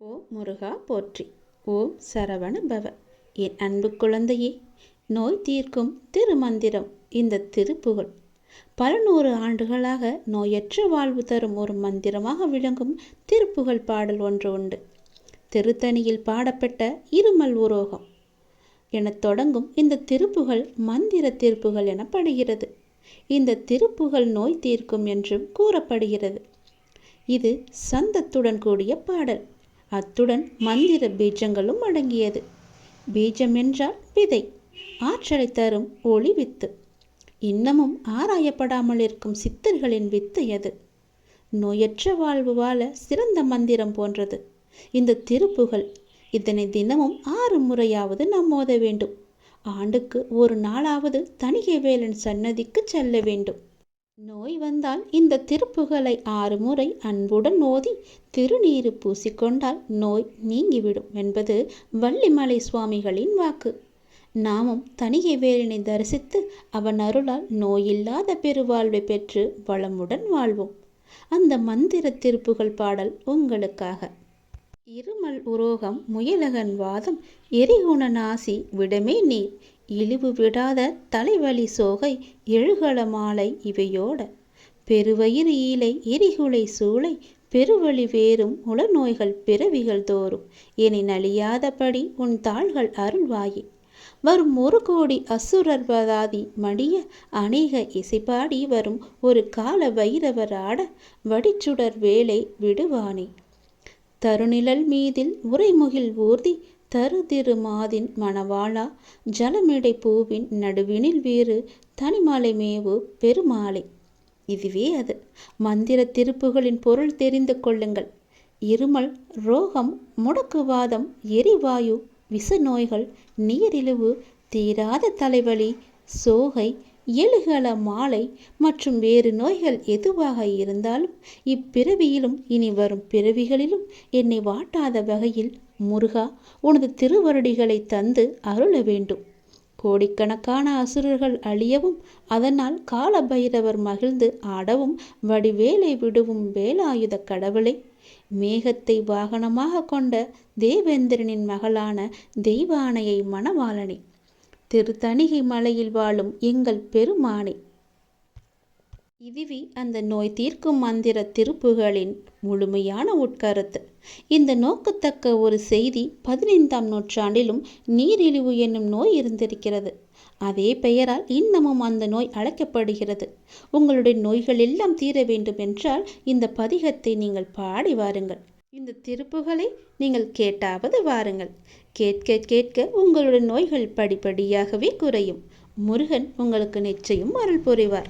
ஓம் முருகா போற்றி. ஓம் சரவண பவ. என் அன்பு குழந்தையே, நோய் தீர்க்கும் திருமந்திரம் இந்த திருப்புகழ். பல நூறு ஆண்டுகளாக நோயற்ற வாழ்வு தரும் ஒரு மந்திரமாக விளங்கும் திருப்புகழ் பாடல் ஒன்று உண்டு. திருத்தணியில் பாடப்பட்ட இருமல் உரோகம் எனத் தொடங்கும் இந்த திருப்புகழ் மந்திர திருப்புகழ் எனப்படுகிறது. இந்த திருப்புகழ் நோய் தீர்க்கும் என்றும் கூறப்படுகிறது. இது சந்தத்துடன் கூடிய பாடல். அத்துடன் மந்திர பீஜங்களும் அடங்கியது. பீஜம் என்றால் விதை, ஆற்றலை தரும் ஒளி வித்து. இன்னமும் ஆராயப்படாமல் இருக்கும் சித்தர்களின் வித்து எது? நோயற்ற வாழ்வு வாழ சிறந்த மந்திரம் போன்றது இந்த திருப்புகழ். இதனை தினமும் 6 முறையாவது நாம் ஓத வேண்டும். ஆண்டுக்கு ஒரு நாளாவது தணிகை வேலன் சன்னதிக்கு செல்ல வேண்டும். நோய் வந்தால் இந்த திருப்புகழை 6 முறை அன்புடன் ஓதி திருநீறு பூசிக்கொண்டால் நோய் நீங்கிவிடும் என்பது வள்ளிமலை சுவாமிகளின் வாக்கு. நாமும் தணிகை வேலனை தரிசித்து அவன் அருளால் நோயில்லாத பெருவாழ்வை பெற்று வளமுடன் வாழ்வோம். அந்த மந்திர திருப்புகழ் பாடல் உங்களுக்காக. இருமல் உரோகம், முயலகன் வாதம், எரிகுண நாசி, விடமே நீர், இழிவு விடாத தலைவலி சோகை, எழுகல மாலை இவையோட, பெருவயிறு ஈலை, எரிகுலை சூளை, பெருவழி வேறும் உளநோய்கள் பிறவிகள் தோறும் என நலியாதபடி உன் தாள்கள் அருள்வாயே. வரும் 1 கோடி அசுரர்பதாதி மடிய அநேக இசைப்பாடி வரும் ஒரு கால வைரவர் ஆட வடிச்சுடர் வேலை விடுவானே. தருநிழல் மீதில் உரைமுகில் ஊர்தி தருதிரு மாதின் மணவாளா, ஜலமிடை பூவின் நடுவினில் வேறு தனிமலை மேவு பெருமாளை. இதுவே அது. மந்திர திருப்புகளின் பொருள் தெரிந்து கொள்ளுங்கள். இருமல், ரோகம், முடக்குவாதம், எரிவாயு, விஷ நோய்கள், நீரிழிவு, தீராத தலைவலி, சோகை, எழுகல மாலை மற்றும் வேறு நோய்கள் எதுவாக இருந்தாலும் இப்பிறவியிலும் இனி வரும் பிறவிகளிலும் என்னை வாட்டாத வகையில் முருகா உனது திருவருடிகளை தந்து அருள வேண்டும். கோடிக்கணக்கான அசுரர்கள் அழியவும் அதனால் கால பைரவர் மகிழ்ந்து ஆடவும் வடிவேலை விடுவும் வேலாயுத கடவுளை, மேகத்தை வாகனமாக கொண்ட தேவேந்திரனின் மகளான தெய்வானையை மணவாளனே, திருத்தணிகை மலையில் வாழும் எங்கள் பெருமானே. இதுவே அந்த நோய் தீர்க்கும் மந்திர திருப்புகளின் முழுமையான உட்கருத்து. இந்த நோக்கத்தக்க ஒரு செய்தி 15ஆம் நூற்றாண்டிலும் நீரிழிவு என்னும் நோய் இருந்திருக்கிறது. அதே பெயரால் இன்னமும் அந்த நோய் அழைக்கப்படுகிறது. உங்களுடைய நோய்கள் எல்லாம் தீர வேண்டும் என்றால் இந்த பதிகத்தை நீங்கள் பாடி வாருங்கள். இந்த திருப்புகளை நீங்கள் கேட்டாவது வாருங்கள். கேட்க கேட்க உங்களுடைய நோய்கள் படிப்படியாகவே குறையும். முருகன் உங்களுக்கு நிச்சயம் அருள் புரிவார்.